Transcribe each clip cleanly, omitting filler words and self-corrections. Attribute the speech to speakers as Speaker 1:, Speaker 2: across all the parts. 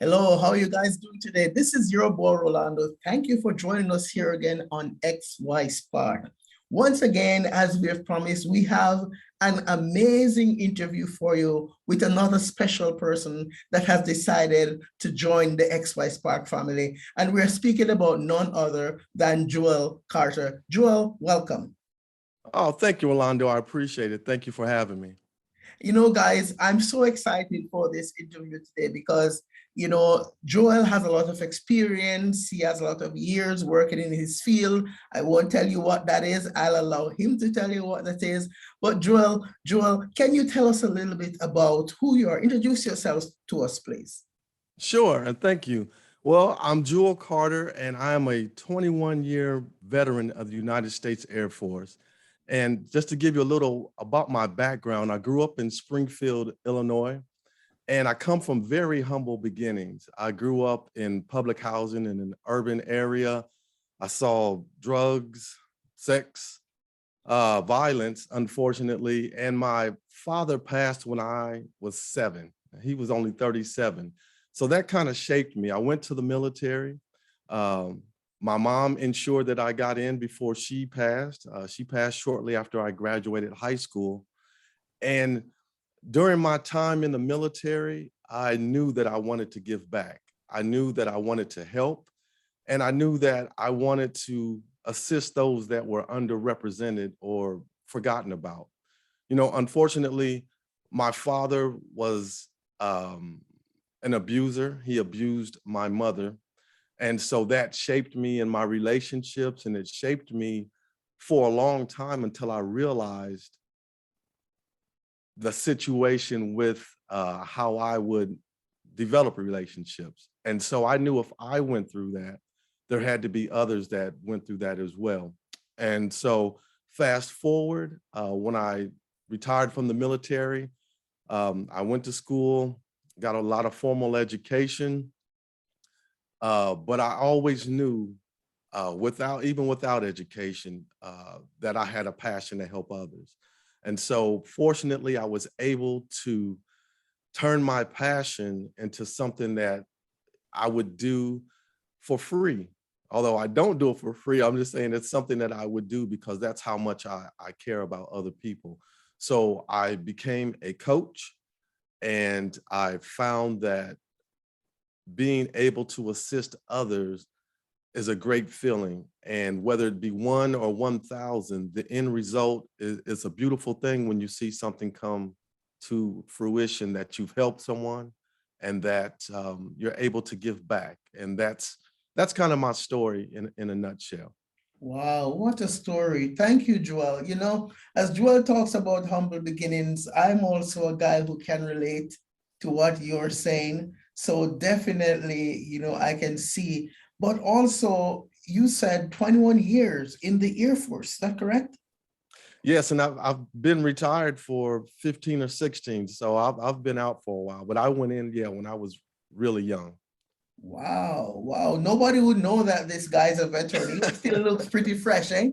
Speaker 1: Hello, how are you guys doing today? This is your boy Rolando. Thank you for joining us here again on XY Spark. Once again, as we have promised, we have an amazing interview for you with another special person that has decided to join the XY Spark family. And we're speaking about none other than Jewell Carter. Jewell, welcome.
Speaker 2: Oh, thank you, Rolando. I appreciate it. Thank you for having me.
Speaker 1: Guys, I'm so excited for this interview today because, Joel has a lot of experience. He has a lot of years working in his field. I won't tell you what that is. I'll allow him to tell you what that is. But Joel, can you tell us a little bit about who you are? Introduce yourself to us, please.
Speaker 2: Sure, and thank you. Well, I'm Jewell Carter, and I am a 21-year veteran of the United States Air Force. And just to give you a little about my background, I grew up in Springfield, Illinois, and I come from very humble beginnings. I grew up in public housing in an urban area. I saw drugs, sex, violence, unfortunately, and my father passed when I was 7. He was only 37. So that kind of shaped me. I went to the military. My mom ensured that I got in before she passed. She passed shortly after I graduated high school. And during my time in the military, I knew that I wanted to give back. I knew that I wanted to help. And I knew that I wanted to assist those that were underrepresented or forgotten about. Unfortunately, my father was an abuser. He abused my mother. And so that shaped me in my relationships, and it shaped me for a long time until I realized the situation with how I would develop relationships. And so I knew if I went through that, there had to be others that went through that as well. And so fast forward, when I retired from the military, I went to school, got a lot of formal education. But I always knew, even without education, that I had a passion to help others. And so fortunately, I was able to turn my passion into something that I would do for free. Although I don't do it for free, I'm just saying it's something that I would do because that's how much I care about other people. So I became a coach, and I found that being able to assist others is a great feeling. And whether it be 1 or 1,000, the end result is a beautiful thing when you see something come to fruition that you've helped someone and that you're able to give back. And that's kind of my story in a nutshell.
Speaker 1: Wow, what a story. Thank you, Joel. As Joel talks about humble beginnings, I'm also a guy who can relate to what you're saying. So definitely, I can see. But also, you said 21 years in the Air Force, is that correct?
Speaker 2: Yes, and I've been retired for 15 or 16, so I've been out for a while. But I went in, when I was really young.
Speaker 1: Wow, wow. Nobody would know that this guy's a veteran. He still looks pretty fresh, eh?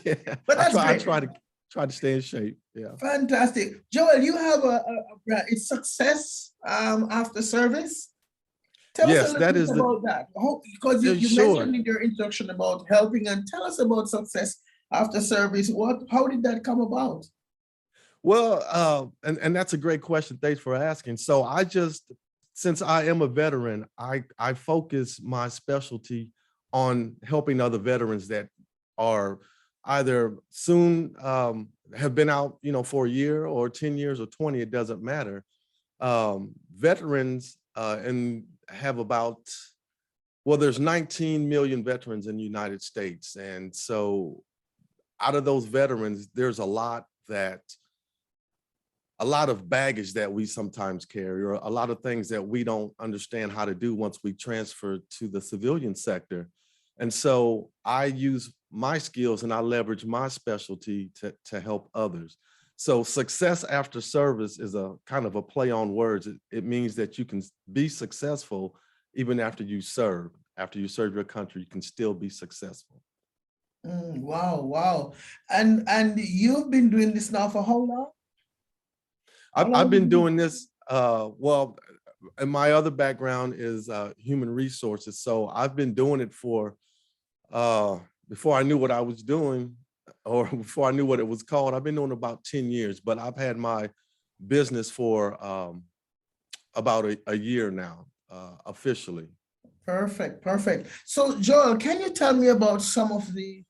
Speaker 2: Yeah,
Speaker 1: But that's
Speaker 2: I
Speaker 1: great.
Speaker 2: try to stay in shape. Yeah.
Speaker 1: Fantastic. Joel, you have it's success after service. Tell us a
Speaker 2: Yes,
Speaker 1: little
Speaker 2: that
Speaker 1: bit
Speaker 2: is
Speaker 1: about that. Because you
Speaker 2: sure.
Speaker 1: mentioned in your introduction about helping, and tell us about success after service. How did that come about?
Speaker 2: Well, and that's a great question. Thanks for asking. So since I am a veteran, I focus my specialty on helping other veterans that are either soon have been out, for a year or 10 years or 20, it doesn't matter. Veterans and have there's 19 million veterans in the United States. And so out of those veterans, there's a lot of baggage that we sometimes carry, or a lot of things that we don't understand how to do once we transfer to the civilian sector. And so I use my skills and I leverage my specialty to help others. So success after service is a kind of a play on words. It means that you can be successful even after you serve. After you serve your country, you can still be successful.
Speaker 1: Wow, wow. And you've been doing this now for how long?
Speaker 2: I've been doing this, and my other background is human resources. So I've been doing it for, before I knew what I was doing, or before I knew what it was called, I've been doing it about 10 years, but I've had my business for about a year now, officially.
Speaker 1: Perfect, perfect. So Joel, can you tell me about some of the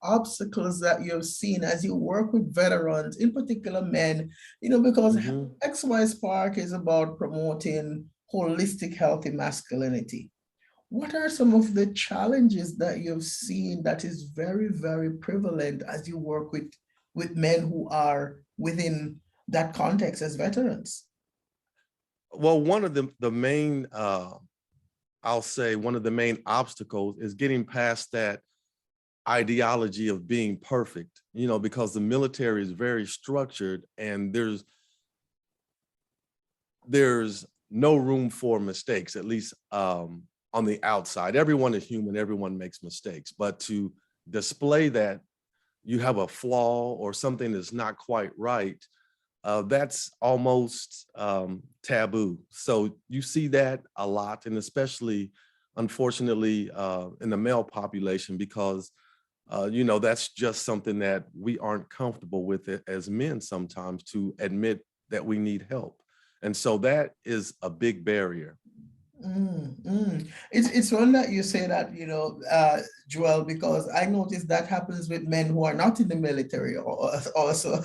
Speaker 1: obstacles that you've seen as you work with veterans, in particular men, because
Speaker 2: Mhm.
Speaker 1: XY Spark is about promoting holistic, healthy masculinity. What are some of the challenges that you've seen that is very, very prevalent as you work with men who are within that context as veterans?
Speaker 2: Well, one of the main, I'll say one of the main obstacles is getting past that ideology of being perfect, because the military is very structured and there's no room for mistakes, at least on the outside. Everyone is human, everyone makes mistakes, but to display that you have a flaw or something that's not quite right, that's almost taboo. So you see that a lot, and especially, unfortunately, in the male population, because that's just something that we aren't comfortable with it as men sometimes, to admit that we need help. And so that is a big barrier.
Speaker 1: It's one that you say that, Joel, because I noticed that happens with men who are not in the military also.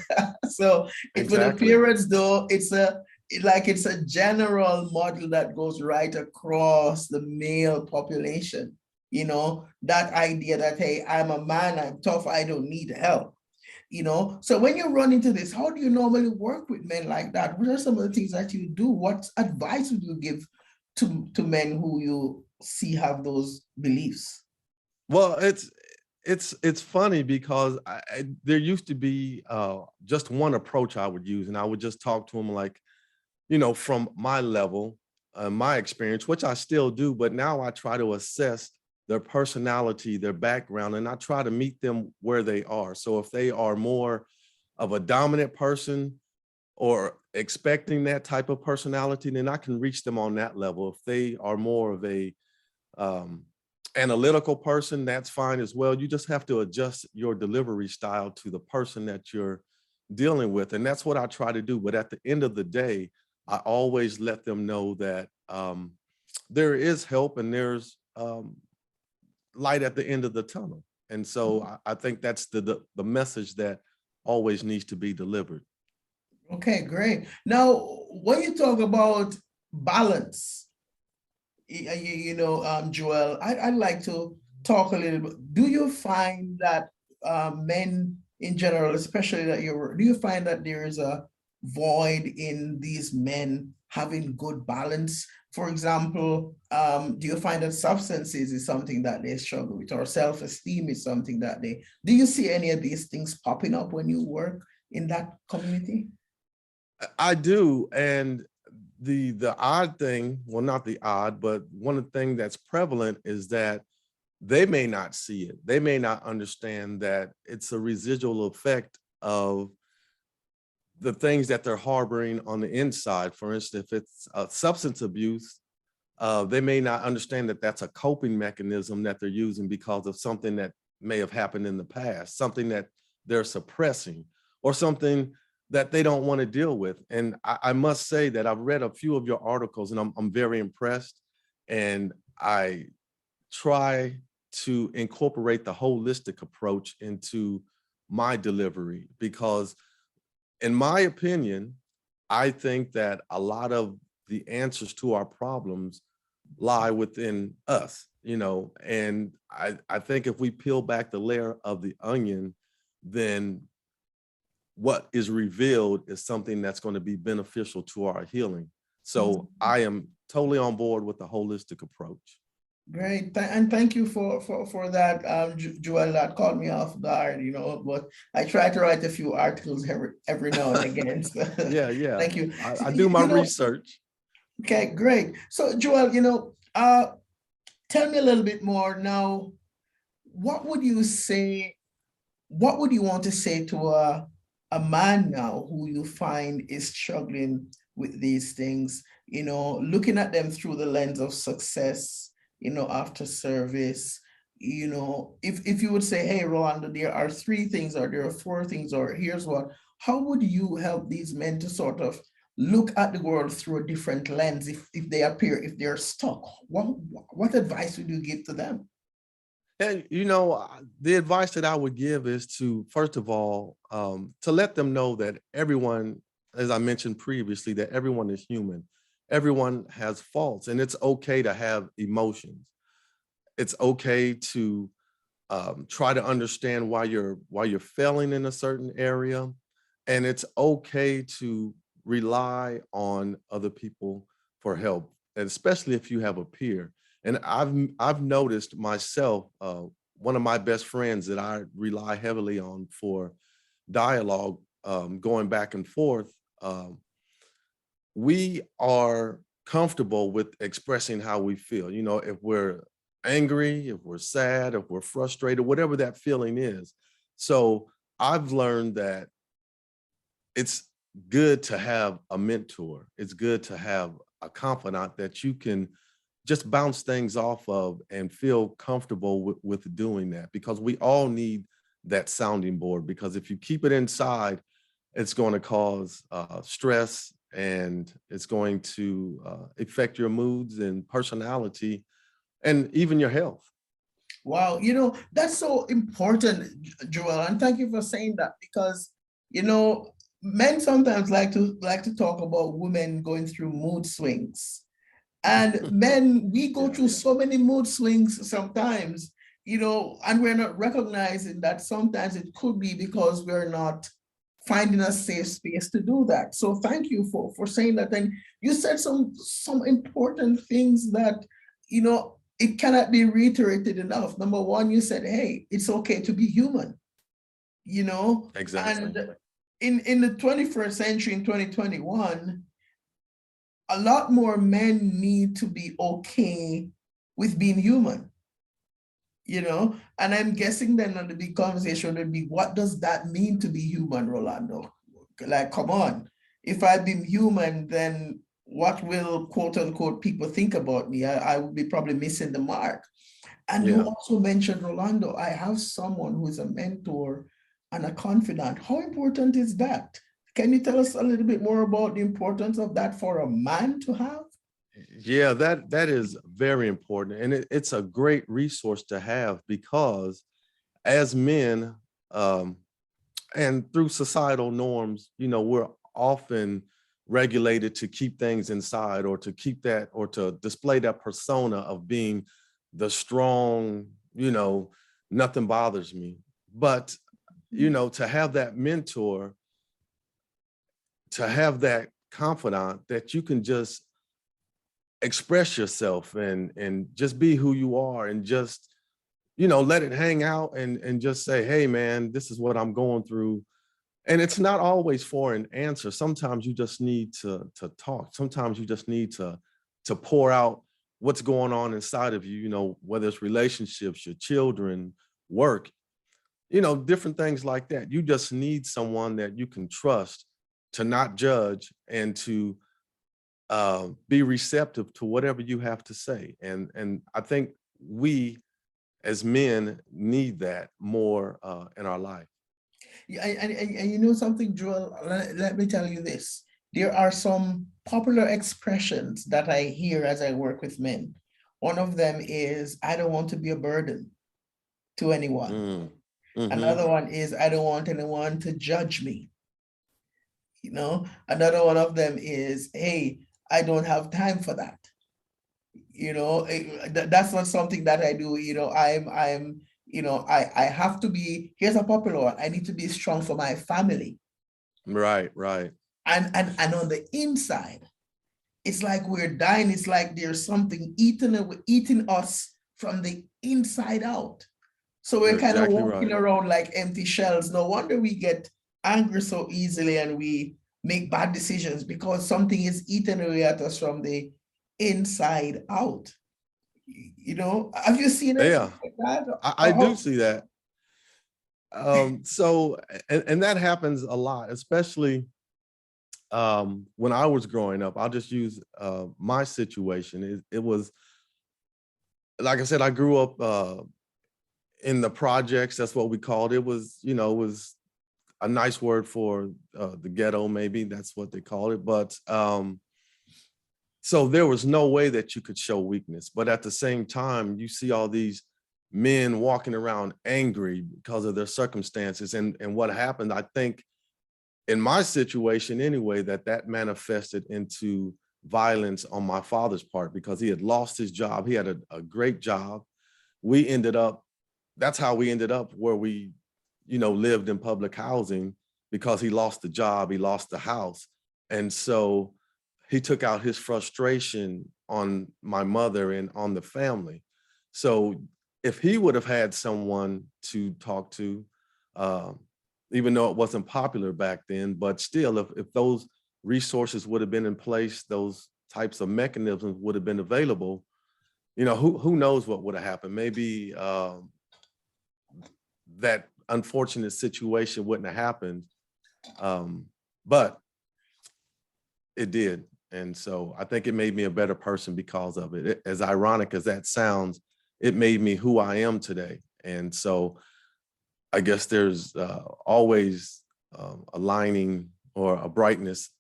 Speaker 1: So it would
Speaker 2: Exactly.
Speaker 1: appear as though it's a general model that goes right across the male population. That idea that, hey, I'm a man, I'm tough, I don't need help. So when you run into this, how do you normally work with men like that? What are some of the things that you do? What advice would you give to men who you see have those beliefs?
Speaker 2: Well, it's funny because there used to be just one approach I would use, and I would just talk to them like, from my level, my experience, which I still do, but now I try to assess their personality, their background, and I try to meet them where they are. So if they are more of a dominant person or expecting that type of personality, then I can reach them on that level. If they are more of a um, analytical person, that's fine as well. You just have to adjust your delivery style to the person that you're dealing with. And that's what I try to do. But at the end of the day, I always let them know that there is help and there's light at the end of the tunnel. And so I think that's the message that always needs to be delivered.
Speaker 1: Okay, great. Now, when you talk about balance, Joel, I'd like to talk a little bit. Do you find that men in general, especially do you find that there is a void in these men having good balance? For example, do you find that substances is something that they struggle with, or self-esteem is something that do you see any of these things popping up when you work in that community?
Speaker 2: I do. And the odd thing, well, not the odd, but one of the things that's prevalent is that they may not see it. They may not understand that it's a residual effect of the things that they're harboring on the inside. For instance, if it's substance abuse, they may not understand that that's a coping mechanism that they're using because of something that may have happened in the past, something that they're suppressing, or something that they don't want to deal with. And I must say that I've read a few of your articles and I'm very impressed. And I try to incorporate the holistic approach into my delivery because, in my opinion, I think that a lot of the answers to our problems lie within us, and I think if we peel back the layer of the onion, then what is revealed is something that's going to be beneficial to our healing. So I am totally on board with the holistic approach.
Speaker 1: Great, and thank you for that, Joel. That caught me off guard, but I try to write a few articles every now and again. So
Speaker 2: Yeah, yeah.
Speaker 1: thank you.
Speaker 2: I do my research.
Speaker 1: Okay, great. So Joel, tell me a little bit more now. What would you say? What would you want to say to a man now who you find is struggling with these things, looking at them through the lens of success, after service. If you would say, hey, Rolando, there are 3 things, or there are 4 things, or here's what, how would you help these men to sort of look at the world through a different lens if they're stuck? What advice would you give to them?
Speaker 2: And, the advice that I would give is to, first of all, to let them know that everyone, as I mentioned previously, that everyone is human. Everyone has faults, and it's okay to have emotions. It's okay to try to understand why you're failing in a certain area. And it's okay to rely on other people for help, and especially if you have a peer. And I've noticed myself, one of my best friends that I rely heavily on for dialogue, going back and forth, we are comfortable with expressing how we feel. If we're angry, if we're sad, if we're frustrated, whatever that feeling is. So I've learned that it's good to have a mentor. It's good to have a confidant that you can just bounce things off of and feel comfortable with doing that, because we all need that sounding board. Because if you keep it inside, it's going to cause stress, and it's going to affect your moods and personality and even your health.
Speaker 1: Wow, that's so important, Jewell, and thank you for saying that, because men sometimes like to talk about women going through mood swings. And men, we go through so many mood swings sometimes, and we're not recognizing that sometimes it could be because we're not finding a safe space to do that. So thank you for saying that. And you said some important things that, it cannot be reiterated enough. Number one, you said, hey, it's okay to be human,
Speaker 2: Exactly.
Speaker 1: and in the 21st century, in 2021, a lot more men need to be okay with being human, and I'm guessing then the big conversation would be, what does that mean to be human, Rolando? Like, come on, if I've been human, then what will quote unquote people think about me? I would be probably missing the mark. And you also mentioned, Rolando, I have someone who is a mentor and a confidant. How important is that? Can you tell us a little bit more about the importance of that for a man to have?
Speaker 2: Yeah, that is very important. And it's a great resource to have, because as men, and through societal norms, we're often regulated to keep things inside, or to keep that, or to display that persona of being the strong, nothing bothers me. But, to have that mentor, to have that confidant that you can just express yourself and just be who you are, and just, let it hang out, and just say, hey man, this is what I'm going through. And it's not always for an answer. Sometimes you just need to talk. Sometimes you just need to pour out what's going on inside of you, whether it's relationships, your children, work, different things like that. You just need someone that you can trust to not judge, and to be receptive to whatever you have to say. And I think we as men need that more in our life.
Speaker 1: Yeah, and you know something, Jewell, let me tell you this. There are some popular expressions that I hear as I work with men. One of them is, I don't want to be a burden to anyone. Another one is, I don't want anyone to judge me. Another one of them is, hey, I don't have time for that. That's not something that I do. I have to be, here's a popular one, I need to be strong for my family.
Speaker 2: Right.
Speaker 1: And on the inside, it's like we're dying. It's like there's something eating us from the inside out. So we're
Speaker 2: You're
Speaker 1: kind of
Speaker 2: exactly
Speaker 1: walking
Speaker 2: right.
Speaker 1: around like empty shells. No wonder we get angry so easily and we make bad decisions, because something is eating away at us from the inside out. Have you seen anything
Speaker 2: Yeah,
Speaker 1: like that?
Speaker 2: I do see that. So, and that happens a lot, especially when I was growing up, I'll just use my situation. It was, like I said, I grew up in the projects. That's what we called it. It was, it was a nice word for the ghetto, maybe that's what they call it. But so there was no way that you could show weakness. But at the same time, you see all these men walking around angry because of their circumstances. And what happened, I think, in my situation anyway, that manifested into violence on my father's part because he had lost his job. He had a great job. We ended up, that's how we ended up where we, lived in public housing because he lost the job, he lost the house. And so he took out his frustration on my mother and on the family. So if he would have had someone to talk to, even though it wasn't popular back then, but still, if those resources would have been in place, those types of mechanisms would have been available, who knows what would have happened. Maybe that unfortunate situation wouldn't have happened, but it did. And so I think it made me a better person because of it. As ironic as that sounds, it made me who I am today. And so I guess there's always a lining or a brightness,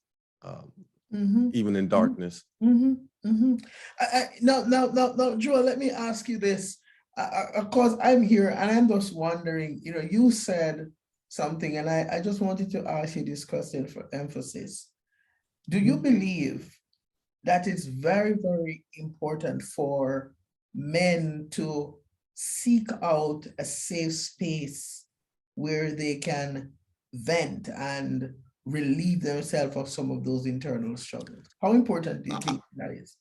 Speaker 2: even in darkness.
Speaker 1: Now, Jewell, let me ask you this. Of course, I'm here and I'm just wondering, you said something and I just wanted to ask you this question for emphasis. Do you believe that it's very, very important for men to seek out a safe space where they can vent and relieve themselves of some of those internal struggles? How important do you think that is?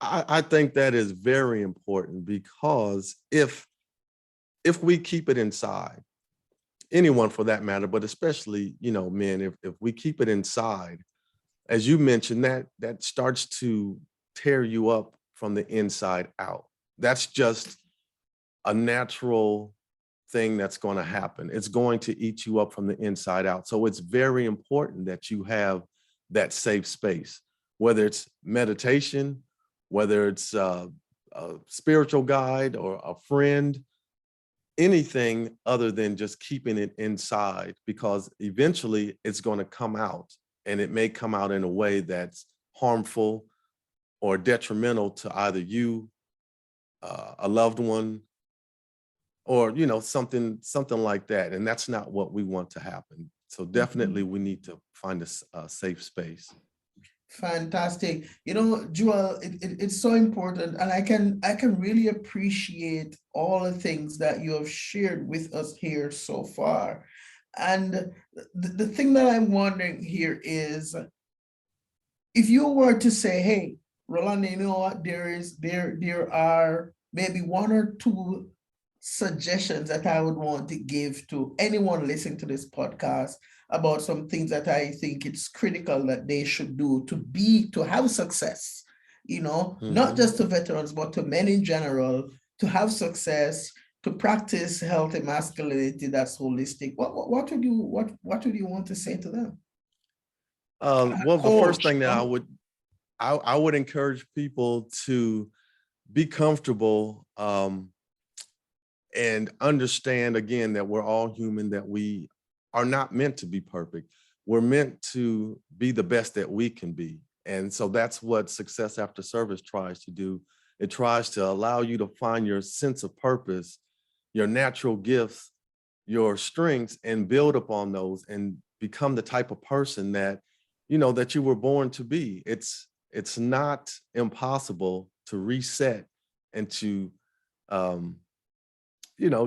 Speaker 2: I think that is very important because if we keep it inside, anyone for that matter, but especially, men, if we keep it inside, as you mentioned, that starts to tear you up from the inside out. That's just a natural thing that's going to happen. It's going to eat you up from the inside out. So it's very important that you have that safe space, whether it's meditation, whether it's a spiritual guide or a friend, anything other than just keeping it inside, because eventually it's going to come out, and it may come out in a way that's harmful or detrimental to either you, a loved one, or something like that. And that's not what we want to happen. So definitely we need to find a safe space.
Speaker 1: Fantastic. Jewell, it's so important, and I can really appreciate all the things that you have shared with us here so far. And the thing that I'm wondering here is, if you were to say, hey, Rolando, you know what, there are maybe one or two suggestions that I would want to give to anyone listening to this podcast about some things that I think it's critical that they should do to have success, not just to veterans, but to men in general, to have success, to practice healthy masculinity that's holistic. What would you want to say to them?
Speaker 2: Well, the first thing that I would encourage people to be comfortable and understand, again, that we're all human, that we are not meant to be perfect. We're meant to be the best that we can be. And so that's what Success After Service tries to do. It tries to allow you to find your sense of purpose, your natural gifts, your strengths, and build upon those and become the type of person that, that you were born to be. It's not impossible to reset and to,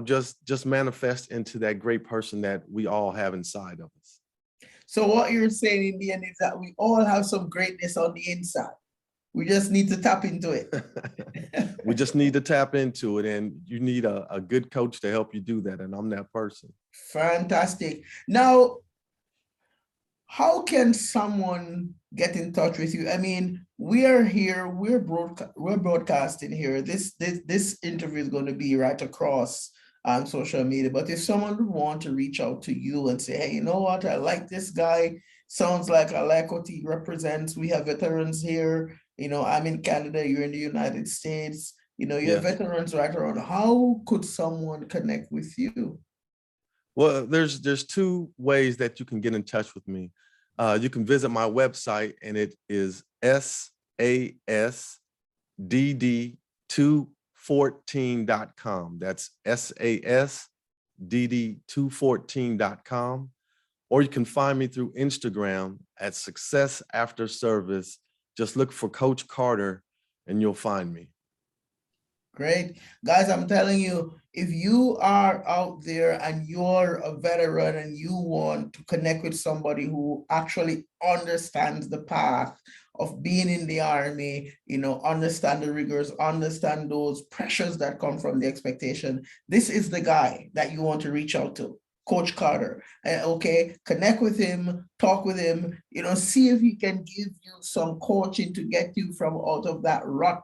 Speaker 2: just manifest into that great person that we all have inside of us.
Speaker 1: So what you're saying in the end is that we all have some greatness on the inside. We just need to tap into it.
Speaker 2: We just need to tap into it, and you need a good coach to help you do that. And I'm that person.
Speaker 1: Fantastic. Now, how can someone get in touch with you? I mean, we are here, we're broadcasting here. This interview is going to be right across on social media. But if someone would want to reach out to you and say, hey, you know what, I like this guy, Sounds like I like what he represents. We have veterans here. I'm in Canada, you're in the United States. You have
Speaker 2: Yes.
Speaker 1: veterans right around. How could someone connect with you?
Speaker 2: Well, there's two ways that you can get in touch with me. You can visit my website, and it is SASDD214.com. That's SASDD214.com. Or you can find me through Instagram at Success After Service. Just look for Coach Carter and you'll find me.
Speaker 1: Great. Guys, I'm telling you, if you are out there and you're a veteran and you want to connect with somebody who actually understands the path of being in the Army, understand the rigors, understand those pressures that come from the expectation, this is the guy that you want to reach out to. Coach Carter. Okay, connect with him, talk with him, see if he can give you some coaching to get you from out of that rut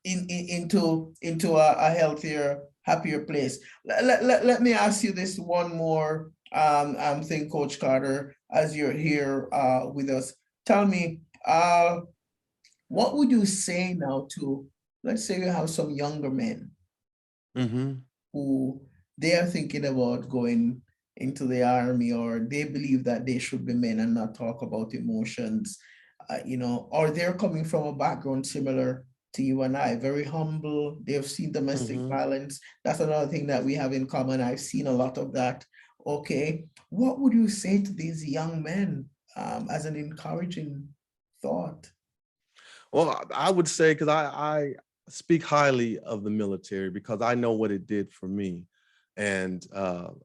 Speaker 1: into a healthier, happier place. Let me ask you this one more thing, Coach Carter, as you're here with us. Tell me, what would you say now to, let's say you have some younger men who they are thinking about going into the Army, or they believe that they should be men and not talk about emotions, or they're coming from a background similar to you and I, very humble. They've seen domestic violence. That's another thing that we have in common. I've seen a lot of that. Okay, what would you say to these young men as an encouraging thought?
Speaker 2: Well, I would say, because I speak highly of the military because I know what it did for me. And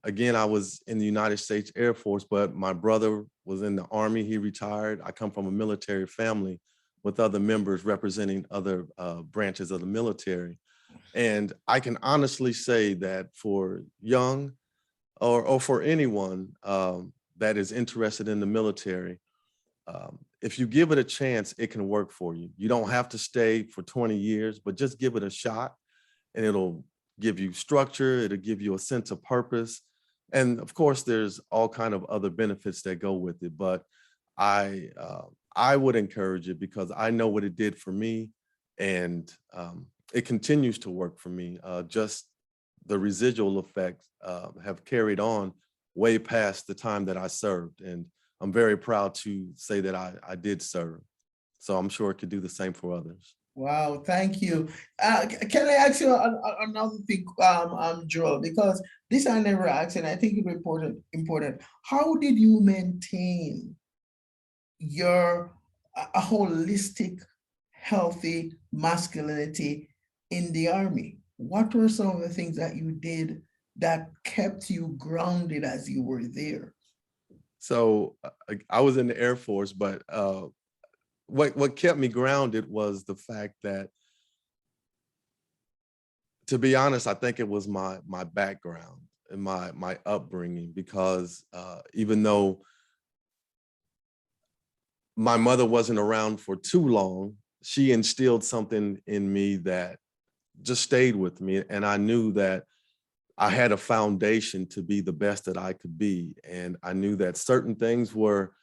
Speaker 2: again, I was in the United States Air Force, but my brother was in the Army. He retired. I come from a military family with other members representing other branches of the military. And I can honestly say that for young or for anyone that is interested in the military, if you give it a chance, it can work for you. You don't have to stay for 20 years, but just give it a shot and it'll give you structure. It'll give you a sense of purpose. And of course, there's all kind of other benefits that go with it. But I would encourage it because I know what it did for me, and it continues to work for me. Just the residual effects have carried on way past the time that I served. And I'm very proud to say that I did serve. So I'm sure it could do the same for others.
Speaker 1: Wow, thank you. Can I ask you another thing, Jewell, because this I never asked, and I think it's important. How did you maintain your a holistic, healthy masculinity in the Army? What were some of the things that you did that kept you grounded as you were there?
Speaker 2: So I was in the Air Force, but what kept me grounded was the fact that, to be honest, I think it was my background and my upbringing, because even though my mother wasn't around for too long, she instilled something in me that just stayed with me. And I knew that I had a foundation to be the best that I could be. And I knew that certain things were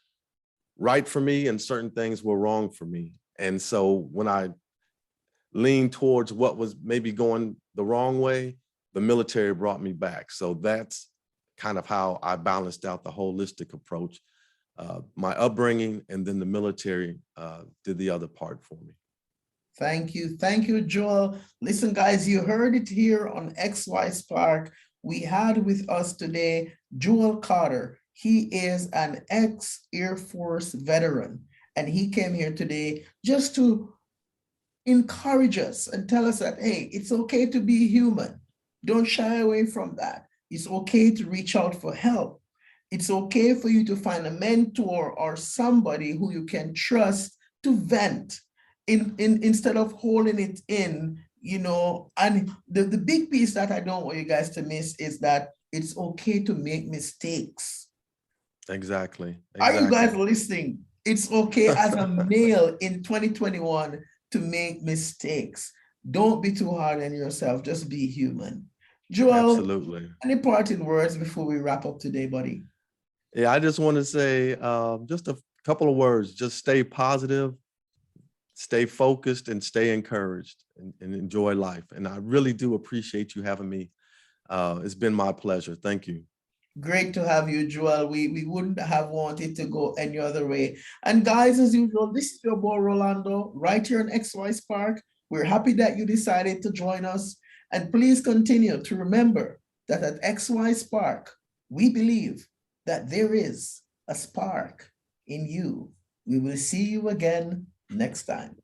Speaker 2: right for me and certain things were wrong for me. And so when I leaned towards what was maybe going the wrong way, the military brought me back. So that's kind of how I balanced out the holistic approach. My upbringing and then the military did the other part for me.
Speaker 1: Thank you. Thank you, Jewell. Listen, guys, you heard it here on XY Spark. We had with us today Jewell Carter. He is an ex-Air Force veteran, and he came here today just to encourage us and tell us that, hey, it's okay to be human. Don't shy away from that. It's okay to reach out for help. It's okay for you to find a mentor or somebody who you can trust to vent instead of holding it in, and the big piece that I don't want you guys to miss is that it's okay to make mistakes.
Speaker 2: Exactly.
Speaker 1: Are you guys listening? It's okay as a male in 2021 to make mistakes. Don't be too hard on yourself. Just be human. Jewell,
Speaker 2: absolutely.
Speaker 1: any parting words before we wrap up today, buddy?
Speaker 2: Yeah, I just want to say just a couple of words. Just stay positive, stay focused, and stay encouraged, and enjoy life. And I really do appreciate you having me. It's been my pleasure. Thank you.
Speaker 1: Great to have you, Jewell. We wouldn't have wanted to go any other way. And guys, as usual, this is your boy Rolando, right here in XY Spark. We're happy that you decided to join us. And please continue to remember that at XY Spark, we believe that there is a spark in you. We will see you again next time.